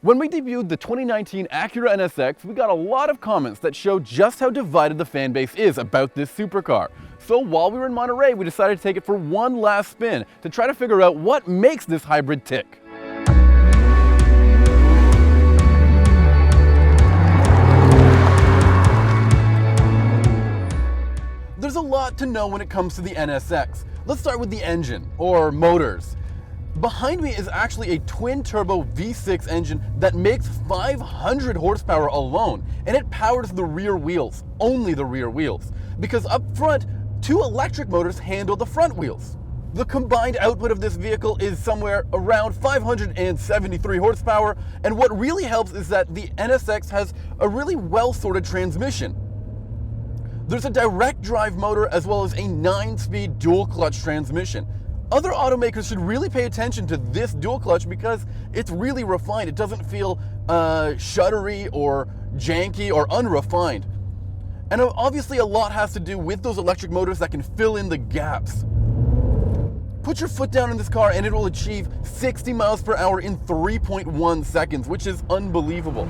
When we debuted the 2019 Acura NSX, we got a lot of comments that showed just how divided the fan base is about this supercar. So while we were in Monterey, we decided to take it for one last spin to try to figure out what makes this hybrid tick. There's a lot to know when it comes to the NSX. Let's start with the engine, or motors. Behind me is actually a twin-turbo V6 engine that makes 500 horsepower alone, and it powers the rear wheels, only the rear wheels, because up front, two electric motors handle the front wheels. The combined output of this vehicle is somewhere around 573 horsepower, and what really helps is that the NSX has a really well-sorted transmission. There's a direct drive motor as well as a 9-speed dual-clutch transmission. Other automakers should really pay attention to this dual clutch because it's really refined. It doesn't feel shuddery or janky or unrefined. And obviously a lot has to do with those electric motors that can fill in the gaps. Put your foot down in this car and it will achieve 60 miles per hour in 3.1 seconds, which is unbelievable.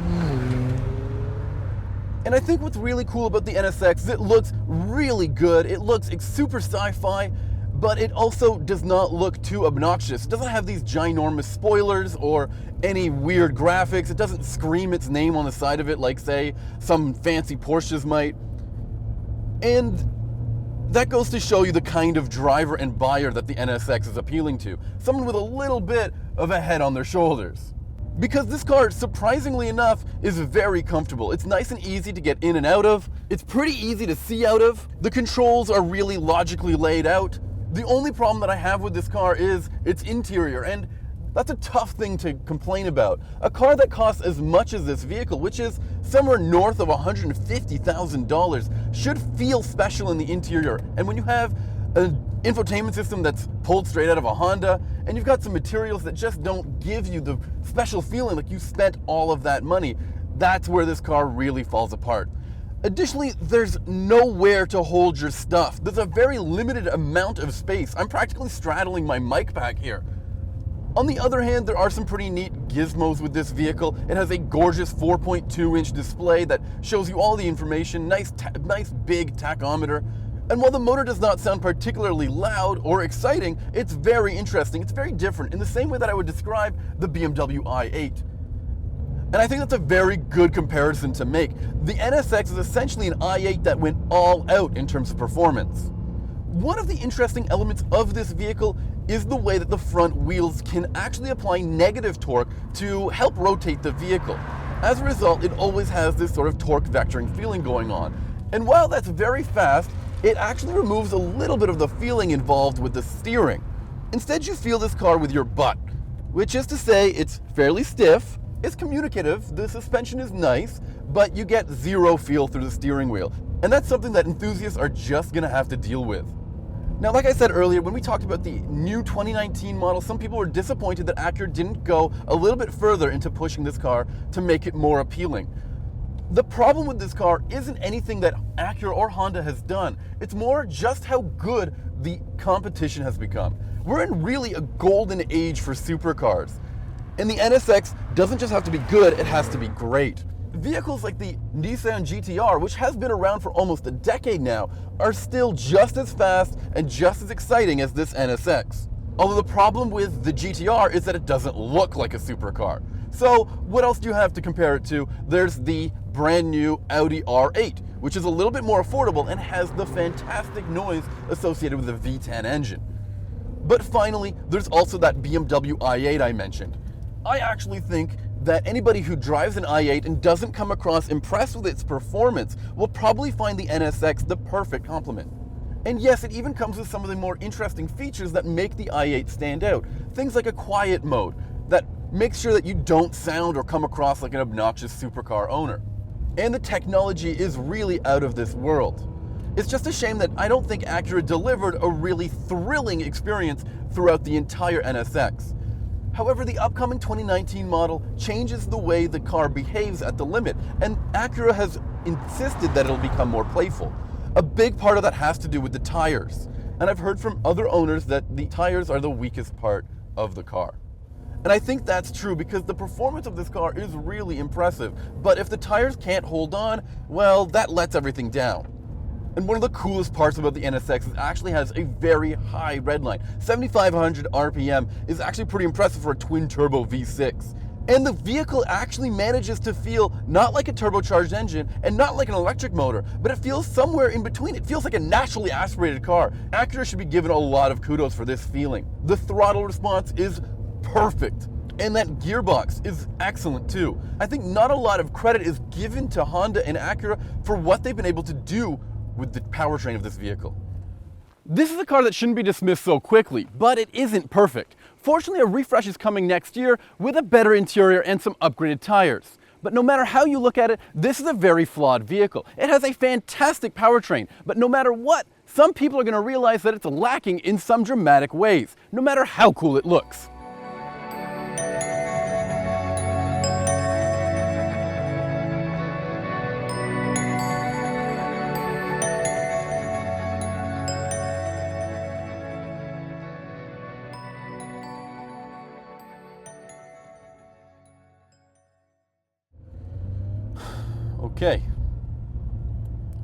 And I think what's really cool about the NSX is it looks really good. It looks super sci-fi, but it also does not look too obnoxious. It doesn't have these ginormous spoilers or any weird graphics. It doesn't scream its name on the side of it like, say, some fancy Porsches might. And that goes to show you the kind of driver and buyer that the NSX is appealing to. Someone with a little bit of a head on their shoulders. Because this car, surprisingly enough, is very comfortable. It's nice and easy to get in and out of. It's pretty easy to see out of. The controls are really logically laid out. The only problem that I have with this car is its interior, and that's a tough thing to complain about. A car that costs as much as this vehicle, which is somewhere north of $150,000, should feel special in the interior. And when you have an infotainment system that's pulled straight out of a Honda, and you've got some materials that just don't give you the special feeling like you spent all of that money, that's where this car really falls apart. Additionally, there's nowhere to hold your stuff. There's a very limited amount of space. I'm practically straddling my mic pack here. On the other hand, there are some pretty neat gizmos with this vehicle. It has a gorgeous 4.2-inch display that shows you all the information, nice big tachometer. And while the motor does not sound particularly loud or exciting, it's very interesting. It's very different in the same way that I would describe the Bmw i8. And I think that's a very good comparison to make. The NSX is essentially an i8 that went all out in terms of performance. One of the interesting elements of this vehicle is the way that the front wheels can actually apply negative torque to help rotate the vehicle. As a result, it always has this sort of torque vectoring feeling going on. And while that's very fast, it actually removes a little bit of the feeling involved with the steering. Instead, you feel this car with your butt, which is to say it's fairly stiff, it's communicative, the suspension is nice, but you get zero feel through the steering wheel. And that's something that enthusiasts are just gonna have to deal with. Now, like I said earlier, when we talked about the new 2019 model, some people were disappointed that Acura didn't go a little bit further into pushing this car to make it more appealing. The problem with this car isn't anything that Acura or Honda has done. It's more just how good the competition has become. We're in really a golden age for supercars. And the NSX doesn't just have to be good, it has to be great. Vehicles like the Nissan GT-R, which has been around for almost a decade now, are still just as fast and just as exciting as this NSX. Although the problem with the GT-R is that it doesn't look like a supercar. So what else do you have to compare it to? There's the brand new Audi R8, which is a little bit more affordable and has the fantastic noise associated with the V10 engine. But finally, there's also that Bmw i8 I mentioned. I actually think that anybody who drives an i8 and doesn't come across impressed with its performance will probably find the NSX the perfect complement. And yes, it even comes with some of the more interesting features that make the i8 stand out. Things like a quiet mode that makes sure that you don't sound or come across like an obnoxious supercar owner. And the technology is really out of this world. It's just a shame that I don't think Acura delivered a really thrilling experience throughout the entire NSX. However, the upcoming 2019 model changes the way the car behaves at the limit, and Acura has insisted that it'll become more playful. A big part of that has to do with the tires, and I've heard from other owners that the tires are the weakest part of the car. And I think that's true because the performance of this car is really impressive. But if the tires can't hold on, well, that lets everything down. And one of the coolest parts about the NSX is it actually has a very high redline. 7,500 RPM is actually pretty impressive for a twin-turbo V6. And the vehicle actually manages to feel not like a turbocharged engine and not like an electric motor, but it feels somewhere in between. It feels like a naturally aspirated car. Acura should be given a lot of kudos for this feeling. The throttle response is perfect. And that gearbox is excellent too. I think not a lot of credit is given to Honda and Acura for what they've been able to do with the powertrain of this vehicle. This is a car that shouldn't be dismissed so quickly, but it isn't perfect. Fortunately, a refresh is coming next year with a better interior and some upgraded tires. But no matter how you look at it, this is a very flawed vehicle. It has a fantastic powertrain, but no matter what, some people are going to realize that it's lacking in some dramatic ways, no matter how cool it looks. Okay,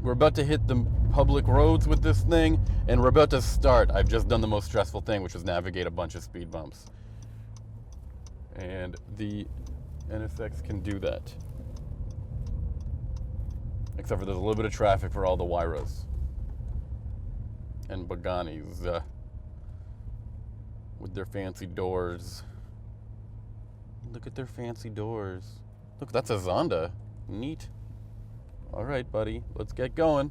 we're about to hit the public roads with this thing, and we're about to start. I've just done the most stressful thing, which was navigate a bunch of speed bumps. And the NSX can do that. Except for there's a little bit of traffic for all the Wyros and Paganis with their fancy doors. Look at their fancy doors. Look, that's a Zonda. Neat. All right, buddy, let's get going.